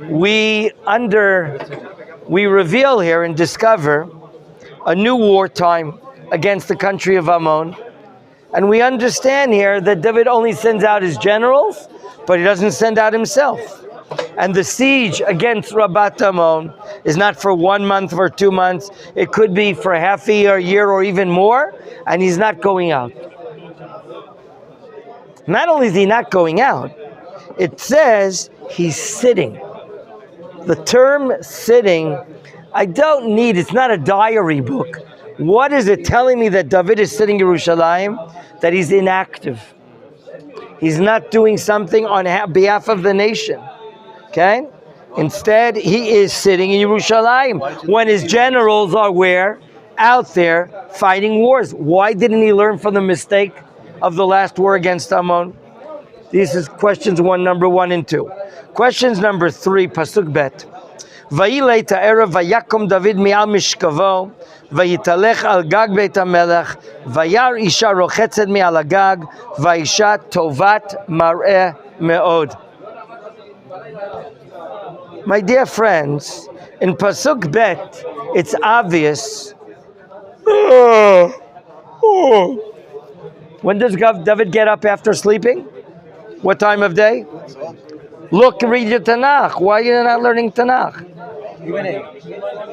we reveal here and discover a new wartime against the country of Ammon. And we understand here that David only sends out his generals, but he doesn't send out himself. And the siege against Rabbat Ammon is not for 1 month or 2 months. It could be for half a year, or even more, and he's not going out. Not only is he not going out, it says he's sitting. The term sitting, I don't need, it's not a diary book. What is it telling me that David is sitting in Yerushalayim? That he's inactive. He's not doing something on behalf of the nation. Okay? Instead, he is sitting in Yerushalayim when his generals are where? Out there fighting wars. Why didn't he learn from the mistake of the last war against Ammon? This is questions number 1 and 2. Questions number 3, Pasuk Bet. Vayilei ta'erev vayakom David mi'al mishkavo vayitalech al gag beit hamelech vayar isha rochetzet mi'al hagag vayisha tovat mar'eh me'od. My dear friends, in Pasuk Bet, it's obvious. When does David get up after sleeping? What time of day? Look, read your Tanakh. Why are you not learning Tanakh?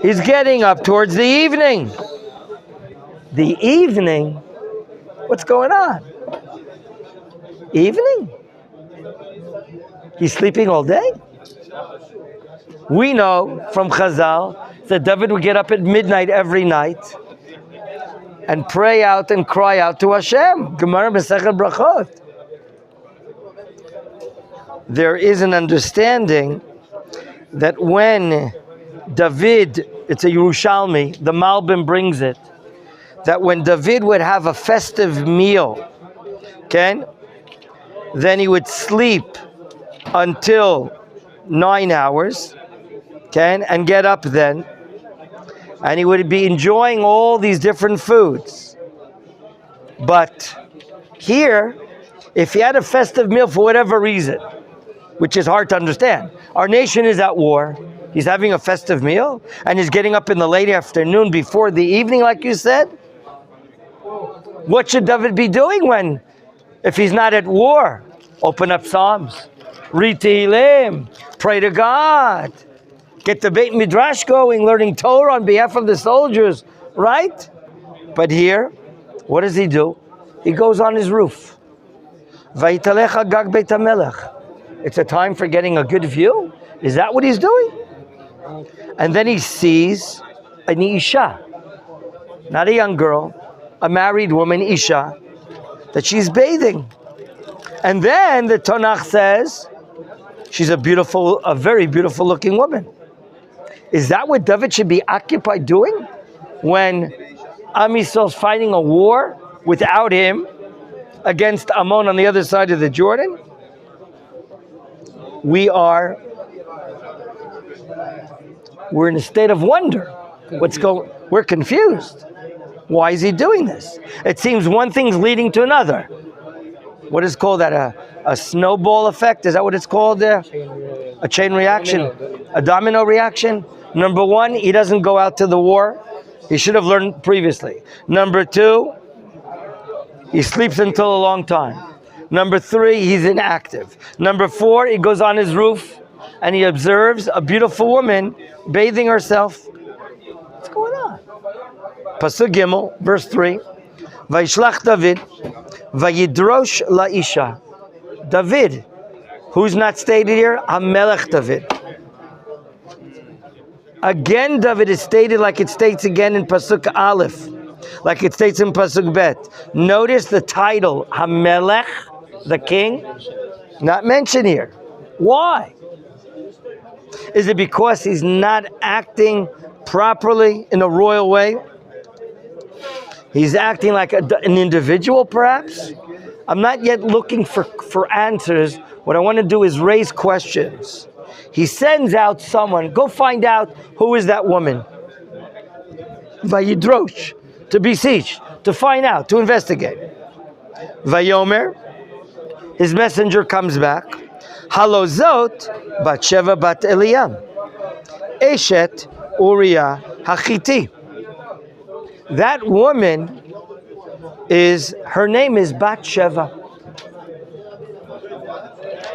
He's getting up towards the evening. The evening? What's going on? Evening? He's sleeping all day? We know from Chazal that David would get up at midnight every night and pray out and cry out to Hashem. Gemara Masechet Brachot. There is an understanding that when David, it's a Yerushalmi, the Malbim brings it, that when David would have a festive meal, okay, then he would sleep until 9 hours, okay, and get up then, and he would be enjoying all these different foods. But here, if he had a festive meal for whatever reason, which is hard to understand, our nation is at war, he's having a festive meal, and he's getting up in the late afternoon before the evening, like you said. What should David be doing if he's not at war? Open up Psalms, read Tehillim, pray to God, get the Beit Midrash going, learning Torah on behalf of the soldiers, right? But here, what does he do? He goes on his roof. Vayitalech hagag beit hamelech. It's a time for getting a good view? Is that what he's doing? And then he sees an Isha, not a young girl, a married woman, Isha, that she's bathing. And then the Tanakh says, she's a very beautiful looking woman. Is that what David should be occupied doing? When Am Yisrael's fighting a war without him against Ammon on the other side of the Jordan? We're in a state of wonder. We're confused. Why is he doing this? It seems one thing's leading to another. What is called that? A snowball effect? Is that what it's called there? A chain reaction? A domino reaction? Number 1, he doesn't go out to the war. He should have learned previously. Number 2, he sleeps until a long time. Number 3, he's inactive. Number 4, he goes on his roof and he observes a beautiful woman bathing herself. What's going on? Pasuk Gimel, verse 3. Vayishlach David, vayidrosh la'isha. David, who's not stated here? HaMelech David. Again, David is stated like it states again in Pasuk Aleph, like it states in Pasuk Bet. Notice the title, HaMelech, the king, not mentioned here. Why? Is it because he's not acting properly in a royal way? He's acting like an individual, perhaps? I'm not yet looking for answers. What I want to do is raise questions. He sends out someone, go find out who is that woman. Vayidrosh, to beseech, to find out, to investigate. Vayomer, his messenger comes back. Halozot Batsheva bat Eliam, Eshet Uriah Hachiti. That woman her name is Batsheva,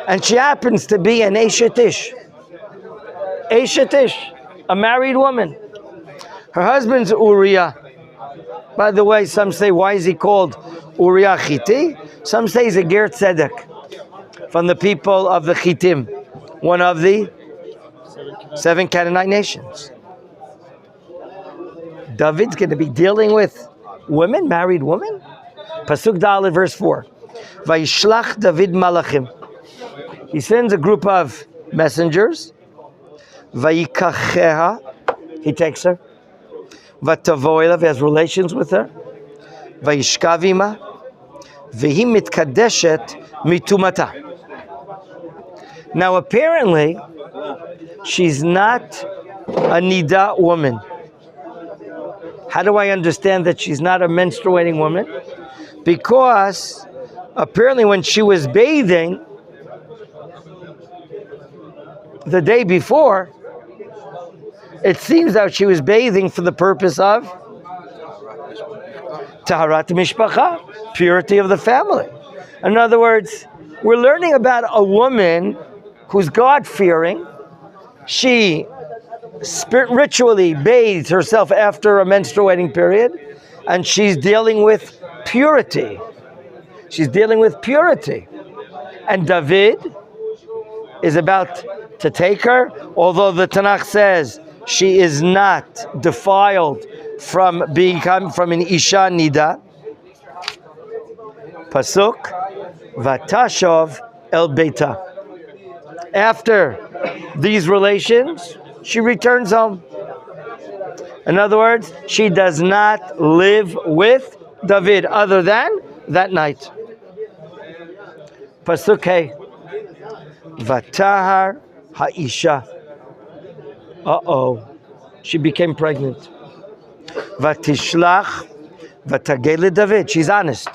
and she happens to be an Eshet Ish, a married woman. Her husband's Uriah. By the way, some say, why is he called Uriah Chiti? Some say he's a Ger Tzedek, from the people of the Chitim, one of the 7 Canaanite nations. David's going to be dealing with women, married women? Pasuk Dalet, verse 4. Vayishlach David malachim. He sends a group of messengers. Vayikacheha. He takes her. Vatavoilav, he has relations with her. Vayishkavima. Vehi mitkadeshet mitumata. Now apparently, she's not a nida woman. How do I understand that she's not a menstruating woman? Because apparently when she was bathing the day before, it seems that she was bathing for the purpose of Taharat Mishpacha, purity of the family. In other words, we're learning about a woman who's God-fearing. She ritually bathes herself after a menstruating period, and she's dealing with purity. She's dealing with purity. And David is about to take her, although the Tanakh says she is not defiled from an Isha Nida. Pasuk, Vatashov el Beita. After these relations, she returns home. In other words, she does not live with David other than that night. Pasuk Hey. Vatahar Ha'isha. She became pregnant. Vatishlach Vatagele David. She's honest.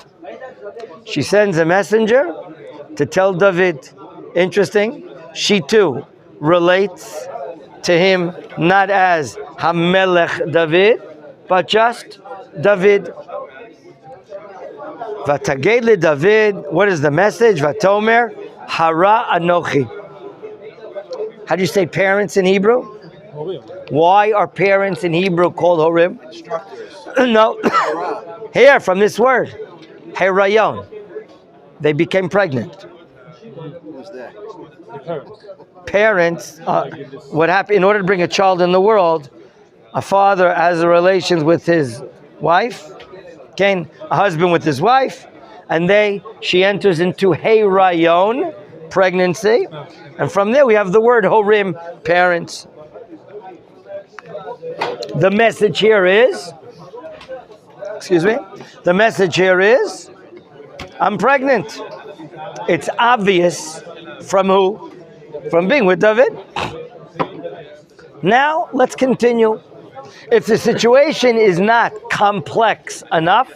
She sends a messenger to tell David. Interesting. She too relates to him not as Hamelech David, but just David. Vatagele David. What is the message? Vatomer Hara Anochi. How do you say parents in Hebrew? Horim. Why are parents in Hebrew called Horim? No. Here, from this word, Herayon. They became pregnant. Who's that? The Parents, parents. what happened, in order to bring a child in the world, a father has a relations with his wife, a husband with his wife, and she enters into Herayon, pregnancy, and from there we have the word Horim, parents. The message here is, I'm pregnant. It's obvious from who? From being with David. Now, let's continue. If the situation is not complex enough,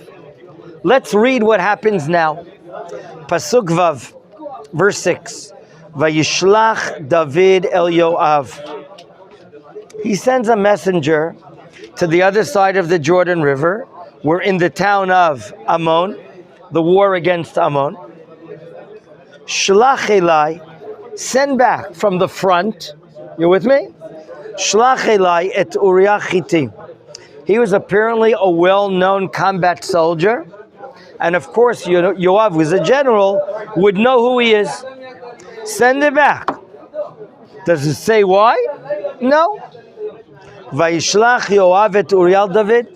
let's read what happens now. Pasuk Vav, verse 6. Vayishlach David el Yoav. He sends a messenger to the other side of the Jordan River. We're in the town of Ammon, the war against Ammon. Shlach Elai, send back from the front. You with me? Shlach Elai et Uriah Chiti. He was apparently a well-known combat soldier. And of course, Yoav, who's a general, would know who he is. Send it back. Does it say why? No. Vayishlach Yoav et Uriah David.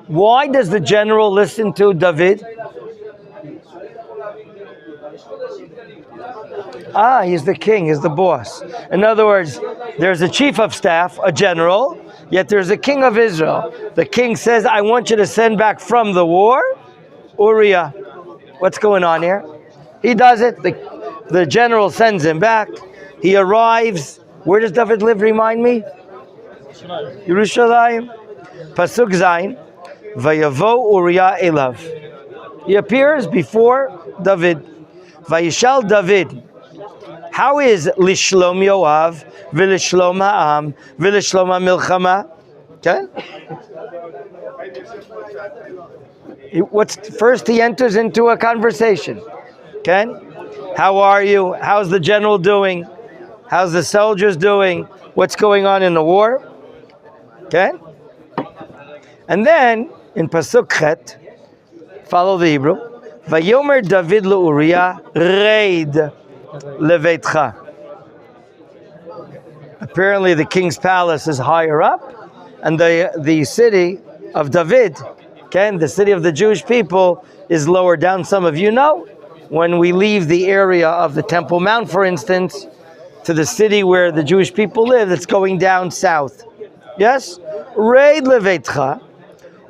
Why does the general listen to David? He's the king, he's the boss. In other words, there's a chief of staff, a general, yet there's a king of Israel. The king says, I want you to send back from the war Uriah. What's going on here? He does it. The general sends him back. He arrives. Where does David live, remind me? Yerushalayim. Pasuk Zayin. Vayavo Uriah elav. He appears before David. Vayishal David How is lishlom Yoav, v'lishlom ha'am, v'lishlom ha'milchama? Okay? First he enters into a conversation. Okay? How are you? How's the general doing? How's the soldiers doing? What's going on in the war? Okay? And then, in Pasuk Chet, follow the Hebrew, Vayomer David le'Uriah, reid leveitcha. Apparently the king's palace is higher up, and the city of David, okay, the city of the Jewish people, is lower down. Some of you know, when we leave the area of the Temple Mount, for instance, to the city where the Jewish people live, it's going down south. Yes? Reid leveitcha,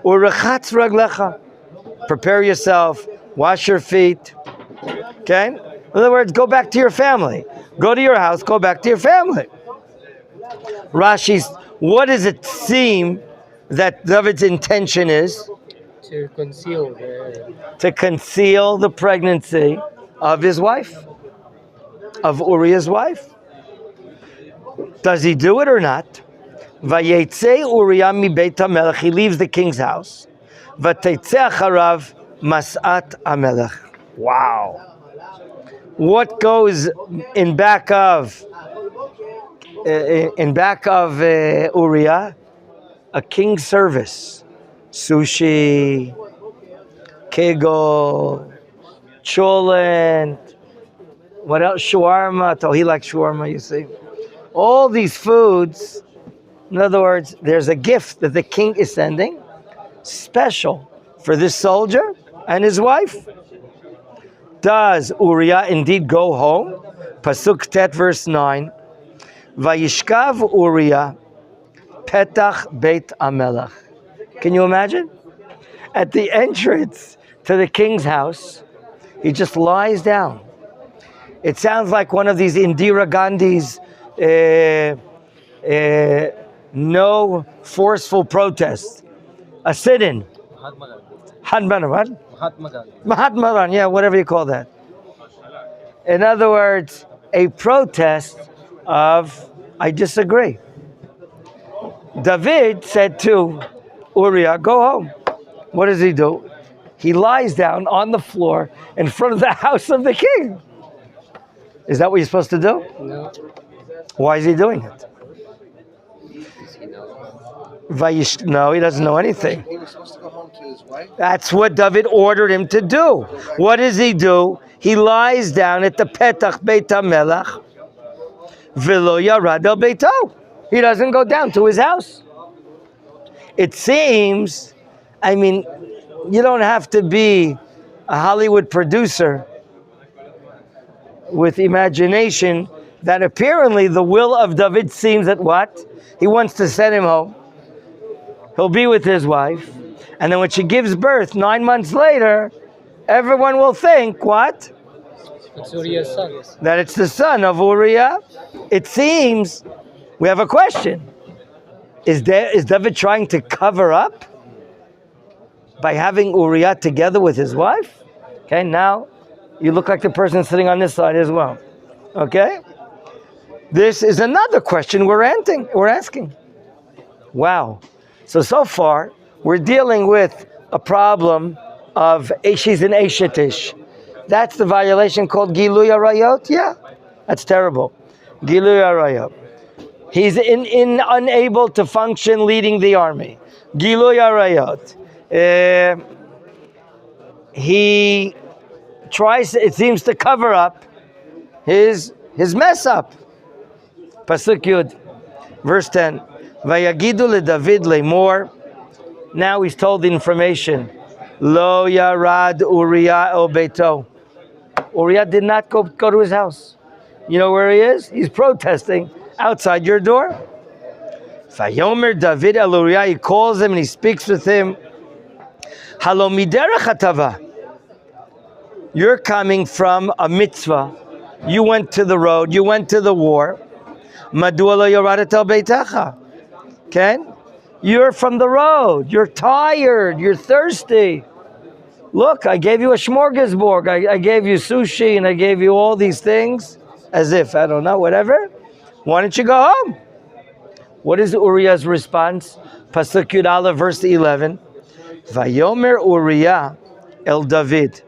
u'rechatz raglecha. Prepare yourself, wash your feet. Okay? In other words, go back to your family. Go to your house, go back to your family. Rashi's, what does it seem that David's intention is? To conceal the pregnancy of his wife, of Uriah's wife. Does he do it or not? Vayetze Uriah mi beit hamelech. He leaves the king's house. Vateitzeh acharav mas'at hamelech. Wow. What goes in back of Uriah? A king's service. Sushi, kegel, cholent, what else? Shawarma. Oh, he likes shawarma, you see. All these foods. In other words, there's a gift that the king is sending, special for this soldier and his wife. Does Uriah indeed go home? Pasuk Tet, verse 9. Vayishkav Uriah petach beit hamelech. Can you imagine? At the entrance to the king's house, he just lies down. It sounds like one of these Indira Gandhi's no forceful protest. A sit-in. Mahatma Gandhi, yeah, whatever you call that. In other words, a protest of, I disagree. David said to Uriah, go home. What does he do? He lies down on the floor in front of the house of the king. Is that what you're supposed to do? No. Why is he doing it? No, he doesn't know anything. He was supposed to go home to his wife. That's what David ordered him to do. What does he do? He lies down at the Petach Beit HaMelech, V'lo yarad el beito. He doesn't go down to his house. It seems, I mean, you don't have to be a Hollywood producer with imagination that apparently the will of David seems that what? He wants to send him home. He'll be with his wife. And then when she gives birth 9 months later, everyone will think, what? It's Uriah's son. That it's the son of Uriah. It seems, we have a question. Is David trying to cover up by having Uriah together with his wife? Okay, now you look like the person sitting on this side as well. Okay? This is another question we're asking. Wow. So far, we're dealing with a problem of she's an Eshetish. That's the violation called Gilui Arayot? Yeah, that's terrible. Gilui Arayot. He's unable to function leading the army. Gilui Arayot. He tries, it seems, to cover up his mess up. Pasuk Yud, verse 10. Vayagidu le David lemor. Now he's told the information. Lo yarad Uriah el beito. Uriah did not go to his house. You know where he is? He's protesting outside your door. Vayomer David el Uriah. He calls him and he speaks with him. Halo miderech hatava. You're coming from a mitzvah. You went to the road. You went to the war. Madua lo yaradet el beitacha. Okay? You're from the road. You're tired. You're thirsty. Look, I gave you a smorgasbord. I gave you sushi and I gave you all these things. as if, I don't know, whatever. Why don't you go home? What is Uriah's response? Pasuk Yud Aleph, verse 11. Vayomer Uriah el David,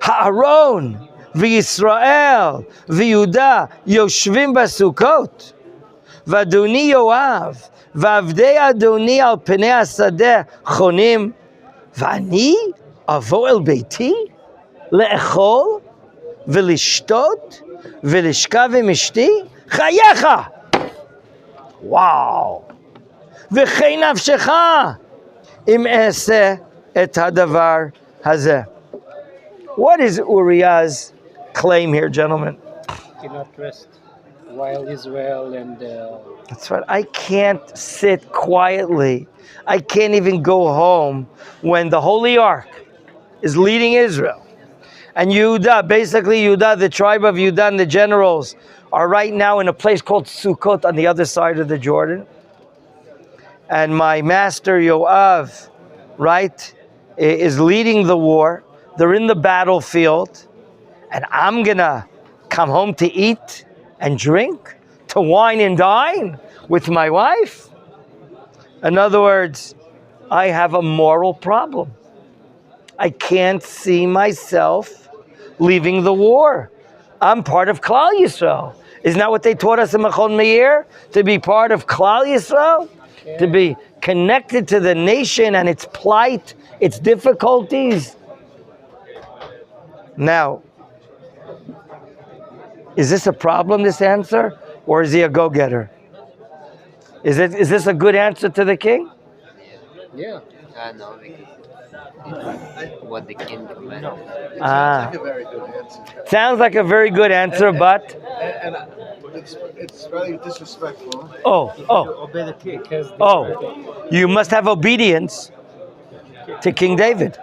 Ha'aron v'Yisrael v'Yehuda yoshvim basukot, v'Adoni Yoav v'avdei Adoni al penei hasadeh chonim, v'ani avo el beiti le'echol v'lishtot v'lishkav עם אשתי chayecha. Wow. V'chein nafshecha im eseh et hadavar hazeh. What is Uriah's claim here, gentlemen? Cannot rest while Israel and That's right. I can't sit quietly. I can't even go home when the Holy Ark is leading Israel. And Yehuda, basically Yehuda, the tribe of Yehuda and the generals are right now in a place called Sukkot on the other side of the Jordan. And my master Yoav, right, is leading the war. They're in the battlefield. And I'm going to come home to eat and drink, to wine and dine with my wife. In other words, I have a moral problem. I can't see myself leaving the war. I'm part of Klal Yisrael. Isn't that what they taught us in Machon Meir? To be part of Klal Yisrael? To be connected to the nation and its plight, its difficulties. Now, is this a problem, this answer? Or is he a go-getter? Is this a good answer to the king? yeah. No, because it's what the king commanded. Like a very good answer. Sounds like a very good answer, but... And it's very disrespectful. Obey the king. You must have obedience to King David.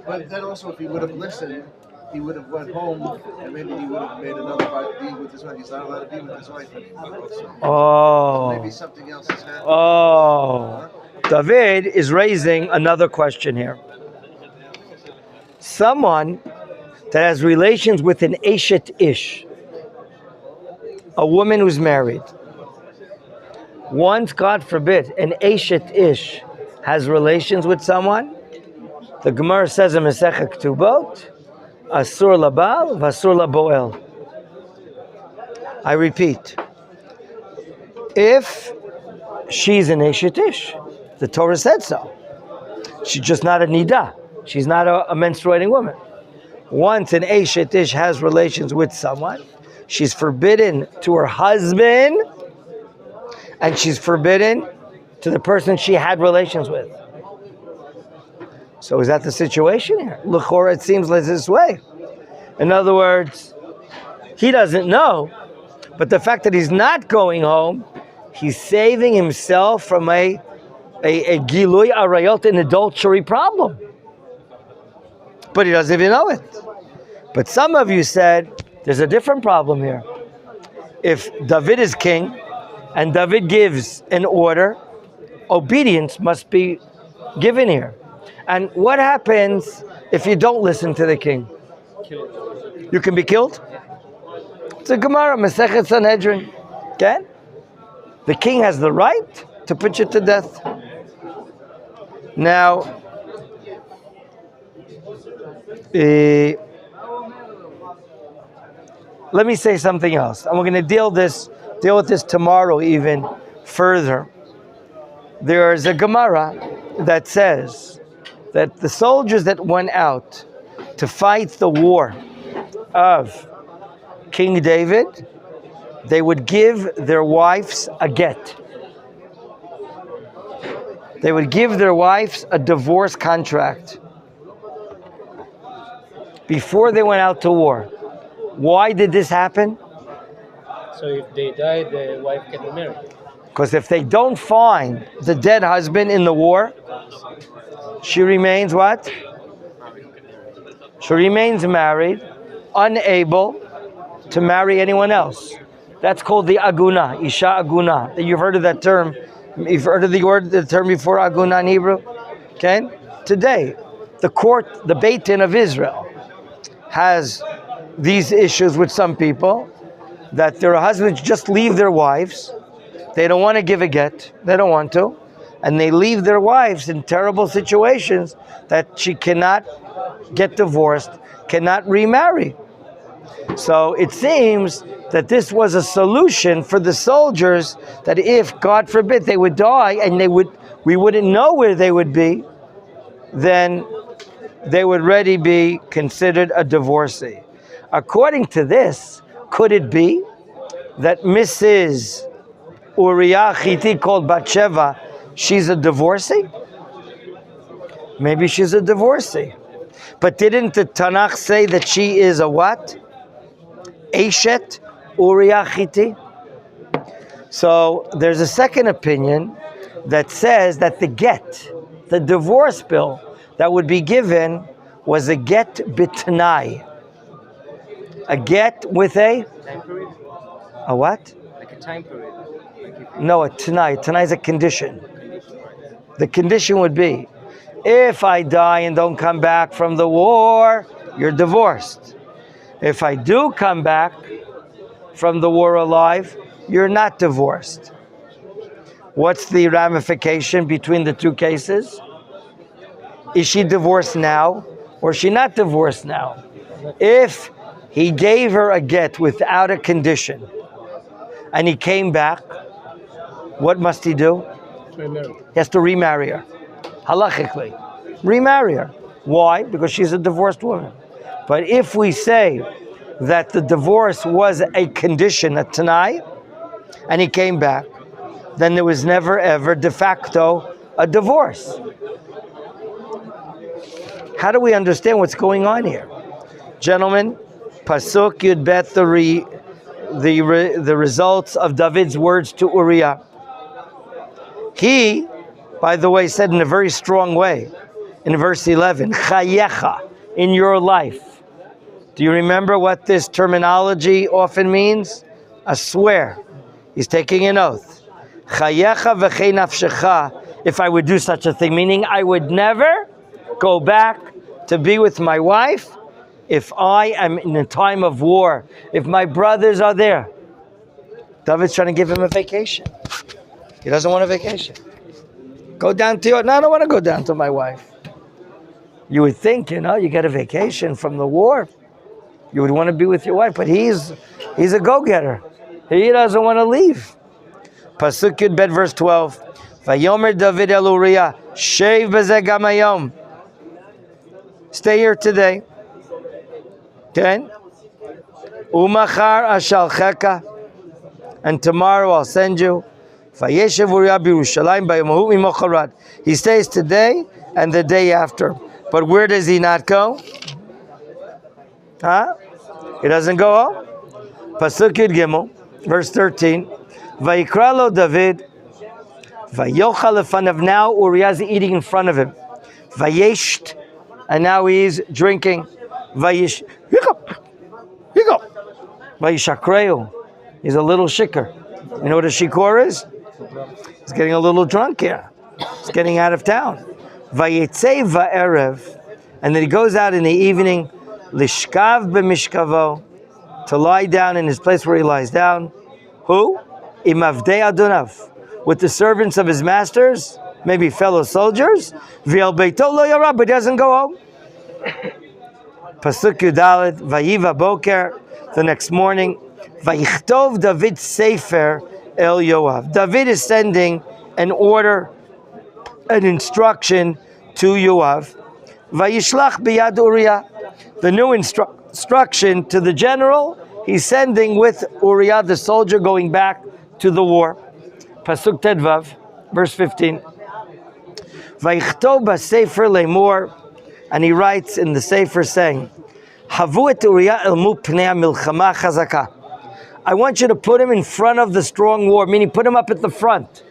But then also, if he would have listened, he would have went home and maybe he would have made another deal with his wife. He's not allowed to be with his wife anymore. So maybe something else has happened. David is raising another question here. Someone that has relations with an Eshet Ish, a woman who's married. Once, God forbid, an Eshet Ish has relations with someone, the Gemara says in Masechet Ketubot, Asur labal v'asur laboel. I repeat, if she's an Eshet Ish, the Torah said so. She's just not a Nida. She's not a menstruating woman. Once an Eshet Ish has relations with someone, she's forbidden to her husband, and she's forbidden to the person she had relations with. So is that the situation here? L'chora, it seems like this way. In other words, he doesn't know, but the fact that he's not going home, he's saving himself from a gilui arayot, an adultery problem. But he doesn't even know it. But some of you said, there's a different problem here. If David is king, and David gives an order, obedience must be given here. And what happens if you don't listen to the king? You can be killed? It's a Gemara, Masechet Sanhedrin. Okay? The king has the right to put you to death. Now, let me say something else. And we're going to deal with this tomorrow even further. There is a Gemara that says that the soldiers that went out to fight the war of King David, they would give their wives a get. They would give their wives a divorce contract before they went out to war. Why did this happen? So if they die, the wife can be married. Because if they don't find the dead husband in the war, she remains what? She remains married, unable to marry anyone else. That's called the aguna, isha aguna. You've heard of that term. You've heard of the term before, aguna in Hebrew? Okay? Today, the court, the Beit Din of Israel, has these issues with some people. that their husbands just leave their wives. They don't want to give a get. They don't want to. And they leave their wives in terrible situations that she cannot get divorced, cannot remarry. So it seems that this was a solution for the soldiers, that if, God forbid, they would die and we wouldn't know where they would be, then they would already be considered a divorcee. According to this, could it be that Mrs. Uriah Chiti, called Batsheva, she's a divorcee? Maybe she's a divorcee. But didn't the Tanakh say that she is a what? Eshet Uriah Chiti? So there's a second opinion that says that the get, the divorce bill that would be given, was a get bitnai. A get with a? Time period? A what? Like a time period. No, a tanai. Tanai is a condition. The condition would be, if I die and don't come back from the war, you're divorced. If I do come back from the war alive, you're not divorced. What's the ramification between the two cases? Is she divorced now or is she not divorced now? If he gave her a get without a condition and he came back, what must he do? Remarry. He has to remarry her. Halachically. Remarry her. Why? Because she's a divorced woman. But if we say that the divorce was a condition, a tanai, and he came back, then there was never ever de facto a divorce. How do we understand what's going on here? Gentlemen, Pasuk Yud Bet, the results of David's words to Uriah. He, by the way, said in a very strong way, in verse 11, Chayecha, in your life. Do you remember what this terminology often means? A swear. He's taking an oath. Chayecha v'chei nafshecha, if I would do such a thing, meaning I would never go back to be with my wife if I am in a time of war, if my brothers are there. David's trying to give him a vacation. He doesn't want a vacation. Go down to your... No, I don't want to go down to my wife. You would think, you get a vacation from the war. You would want to be with your wife, but he's a go-getter. He doesn't want to leave. Pasuk Yud Bet, verse 12. Vayomer David el Uriah, Shev b'zeh gam hayom. Stay here today. Okay? Umachar ashalcheka. And tomorrow I'll send you. Vayeshev Uriah b'Yerushalayim b'yomahu mimocharat. He stays today and the day after. But where does he not go? Huh? He doesn't go home. Pasuk Yud Gimel, verse 13. Vayikra lo David, vayochal lefanav. Now Uriah's eating in front of him. Vayesht, and now he's drinking. Vayish, here you go. Vayishakreu. He's a little shikker. You know what a shikor is? He's getting a little drunk here. He's getting out of town. Vayetzei va'erev, and then he goes out in the evening. Lishkav b'mishkavo, to lie down in his place where he lies down. Who? Imavdei adonav, with the servants of his masters, maybe fellow soldiers. V'el beito lo yarab, but he doesn't go home. Pasuk Yudalet, vayiva boker, the next morning. Vayichtov David Sefer el Yoav. David is sending an order, an instruction to Yoav. Vayishlach biyad Uriah. The new instruction to the general, he's sending with Uriah, the soldier, going back to the war. Pasuk Tedvav, verse 15. Vayichtov b'Sefer lemor, and he writes in the Sefer saying, Havu et Uriah el mu pnei milchama chazaka. I want you to put him in front of the strong war, meaning put him up at the front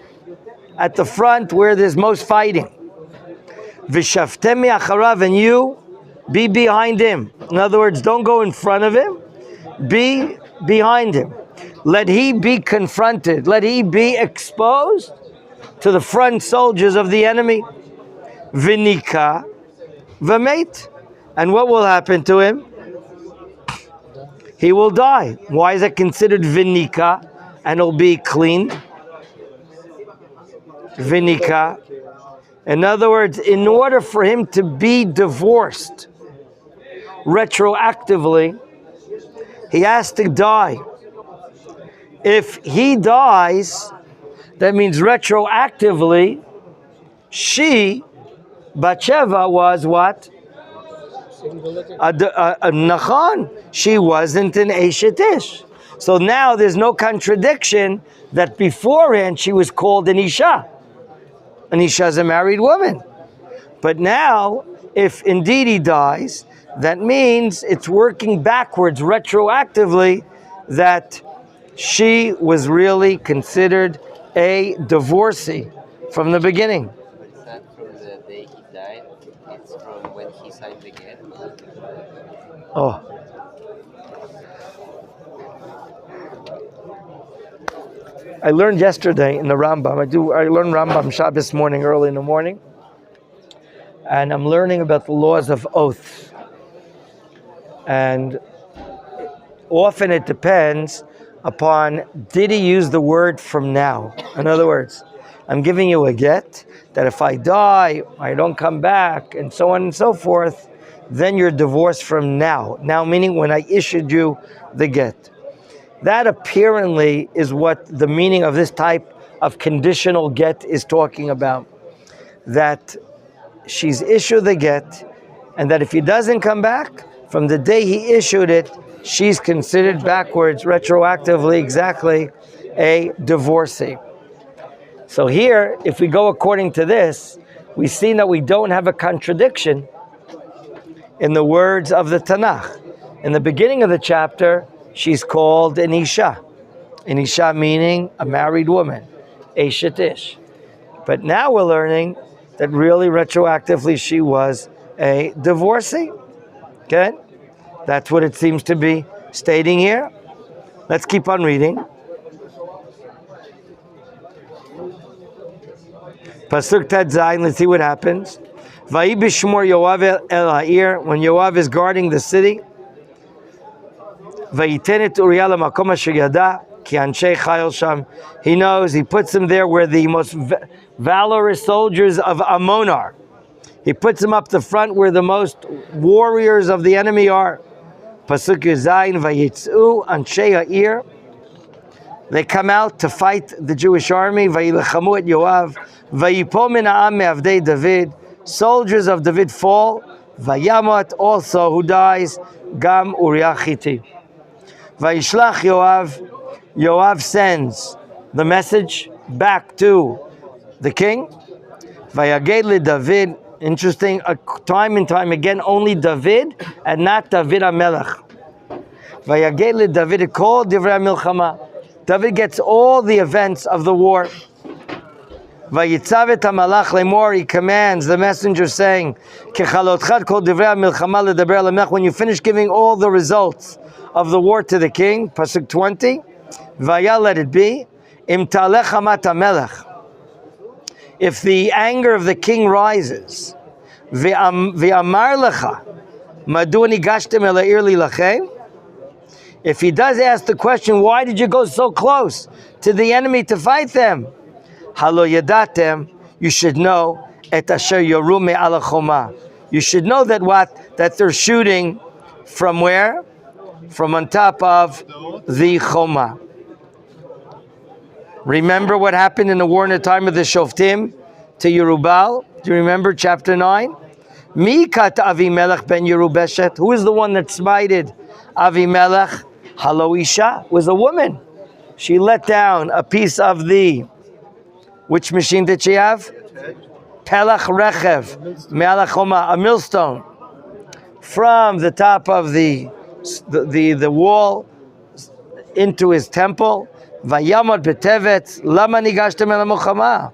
where there's most fighting. V'shavtem me'acharav, and you be behind him. In other words, don't go in front of him. Be behind him. Let he be confronted. Let he be exposed to the front soldiers of the enemy. V'nika v'meit. And what will happen to him? he will die. Why is it considered vinika and it'll be cleaned? Vinika. In other words, in order for him to be divorced retroactively, he has to die. If he dies, that means retroactively, she, Batsheva, was what? Nachon. She wasn't an Eshet Ish. So now there's no contradiction that beforehand she was called an Isha. An Isha is a married woman. But now, if indeed he dies, that means it's working backwards, retroactively, that she was really considered a divorcee from the beginning. It's not from the day he died, it's from when he signed the get. Oh. I learned yesterday in the Rambam. I learned Rambam Shabbos morning, early in the morning, and I'm learning about the laws of oaths. And often it depends upon, did he use the word from now? In other words, I'm giving you a get that if I die, I don't come back, and so on and so forth, then you're divorced from now. Now meaning when I issued you the get. That apparently is what the meaning of this type of conditional get is talking about. That she's issued the get, and that if he doesn't come back, from the day he issued it, she's considered backwards, retroactively, exactly, a divorcee. So here, if we go according to this, we see that we don't have a contradiction in the words of the Tanakh. In the beginning of the chapter, she's called an Isha. An Isha meaning a married woman, Eshet Ish. But now we're learning that really retroactively she was a divorcee. Okay? That's what it seems to be stating here. Let's keep on reading. Pasuk Tet Zayin, let's see what happens. Vayi b'shmor Yoav el ha'ir, when Yoav is guarding the city. Vayiten et Uriah lamakom asher yada, ki anshei chayil sham. He knows, he puts him there where the most valorous soldiers of Ammon are. He puts him up the front where the most warriors of the enemy are. Pasuk Zayin, vayitzu anshei ha'ir. They come out to fight the Jewish army. Vayilechamu et Yoav. Vayipol min ha'am me'avdei David. Soldiers of David fall. Vayamot also, who dies, Gam Uriah Chiti. Vayishlach Yoav. Yoav sends the message back to the king. Vayaged le David. Interesting, time and time again, only David and not David HaMelech. Vayaged le David, call divrei milchama. David gets all the events of the war. Vayitzav et hamalach lemor, he commands the messenger saying, Kechalotcha kol divrei milchama ledaber lemech, when you finish giving all the results of the war to the king, Pasuk 20, Vaya, let it be, Im talech hamat hamelech, if the anger of the king rises, Ve'amar lecha, madu nigashtem el ha'ir lilachem, if he does ask the question, why did you go so close to the enemy to fight them? Halo yadatem, you should know, et asher yoru me'al hachoma. You should know that what? That they're shooting from where? From on top of the choma. Remember what happened in the war in the time of the Shoftim to Yerubal? Do you remember chapter 9? Mi kat Avimelech ben Yerubeshet. Who is the one that smited Avimelech? Halo Isha was a woman. She let down a piece of the, which machine did she have? Pelach Rechev, Me'al hachoma, a millstone, from the top of the wall into his temple. Vayamot betevet, lama nigashtem el milchama.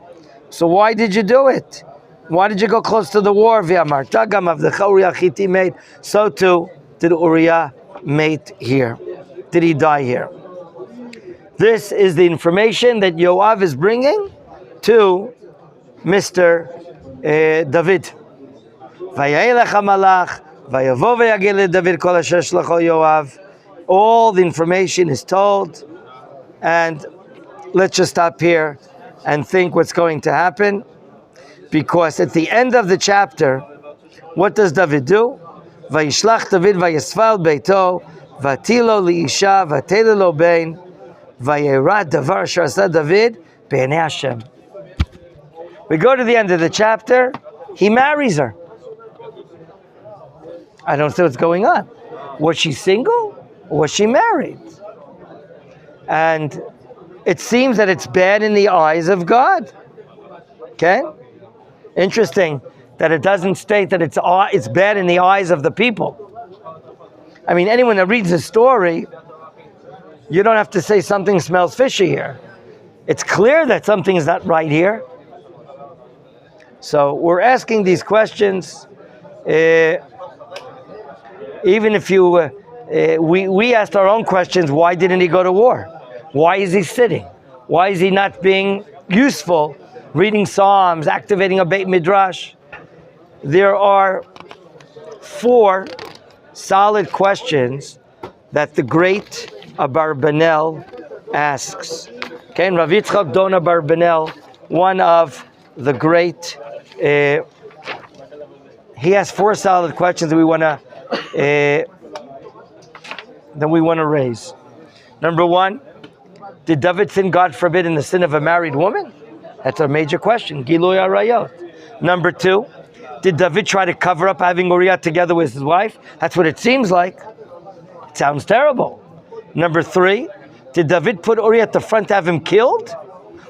So why did you do it? Why did you go close to the war? V'amar tagam of the Uriah Chiti mate. So too did Uriah mate here. Did he die here? This is the information that Yoav is bringing to Mr. David. Vayayelech hamalach, vayavo vayagel David kol asher shlachol Yoav. All the information is told, and let's just stop here and think what's going to happen, because at the end of the chapter, what does David do? Vayishlach David vayisval beito vatilo liisha vatele lo bein vayera davar asher asa David be'enei Hashem. We go to the end of the chapter. He marries her. I don't see what's going on. Was she single or was she married? And it seems that it's bad in the eyes of God. Okay? Interesting that it doesn't state that it's bad in the eyes of the people. I mean, anyone that reads the story, you don't have to say something smells fishy here. It's clear that something is not right here. So we're asking these questions. Even if we asked our own questions, why didn't he go to war? Why is he sitting? Why is he not being useful, reading Psalms, activating a Beit Midrash? There are 4 solid questions that the great Abarbanel asks. Okay, and Rav Yitzchak Don Abarbanel, one of the great, he has 4 solid questions that we want to raise. Number 1, did David sin, God forbid, in the sin of a married woman? That's a major question. Gilui Arayot. Number 2, did David try to cover up having Uriah together with his wife? That's what it seems like. It sounds terrible. Number 3, did David put Uriah at the front to have him killed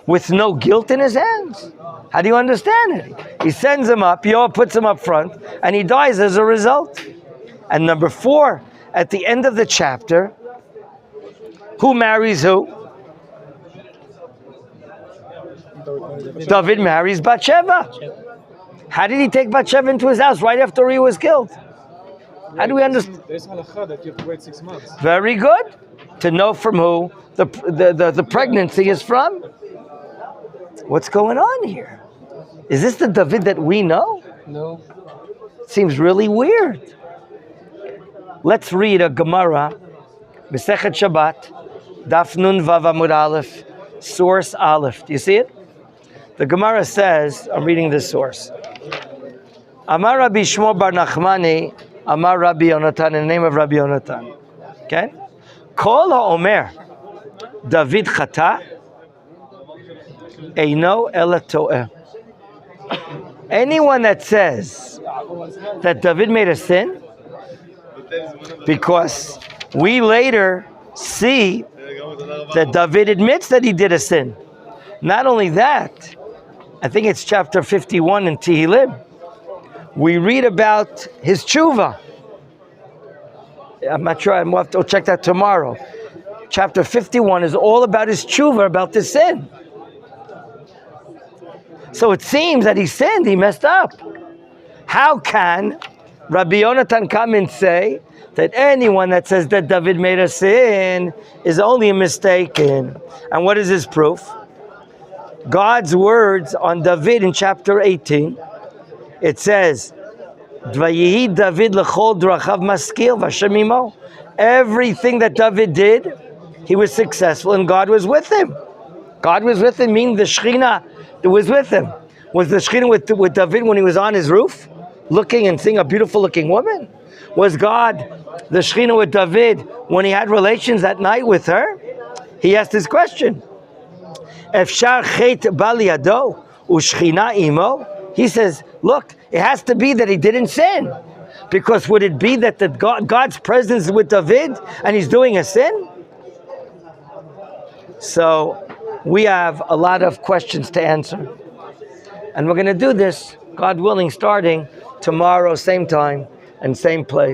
with no guilt in his hands? How do you understand it? He sends him up, Yoav puts him up front, and he dies as a result. And number 4, at the end of the chapter, who marries who? David marries Bathsheba. How did he take Bathsheba into his house right after he was killed? How do we understand? There's halakha that you have to wait 6 months. Very good. To know from who the pregnancy is from. What's going on here? Is this the David that we know? No. Seems really weird. Let's read a Gemara, Masechet Shabbat, Daf Nun Vav Amud Aleph, source Aleph. Do you see it? The Gemara says, I'm reading this source. Amar Rabbi Shmuel bar Nachmani, Amar Rabbi Yonatan, in the name of Rabbi Yonatan. Okay? Kol ha'omer, David chata, eino ela to'eh. Anyone that says that David made a sin, because we later see that David admits that he did a sin. Not only that, I think it's chapter 51 in Tehillim. We read about his tshuva. I'm not sure, I'll have to check that tomorrow. Chapter 51 is all about his tshuva, about the sin. So it seems that he sinned, he messed up. How can Rabbi Yonatan come and say that anyone that says that David made a sin is only mistaken? And what is his proof? God's words on David in chapter 18. It says, "Vayihi David lechol drachav maskil v'Hashem imo." Everything that David did, he was successful, and God was with him. God was with him, meaning the Shekhinah was with him. Was the Shekhinah with David when he was on his roof, looking and seeing a beautiful-looking woman? Was God, the Shekhinah, with David when he had relations at night with her? He asked this question. Efshar chet bal yado u'Shekhinah imo. He says, look, it has to be that he didn't sin. Because would it be that God's presence is with David and he's doing a sin? So we have a lot of questions to answer. And we're going to do this, God willing, starting tomorrow, same time and same place.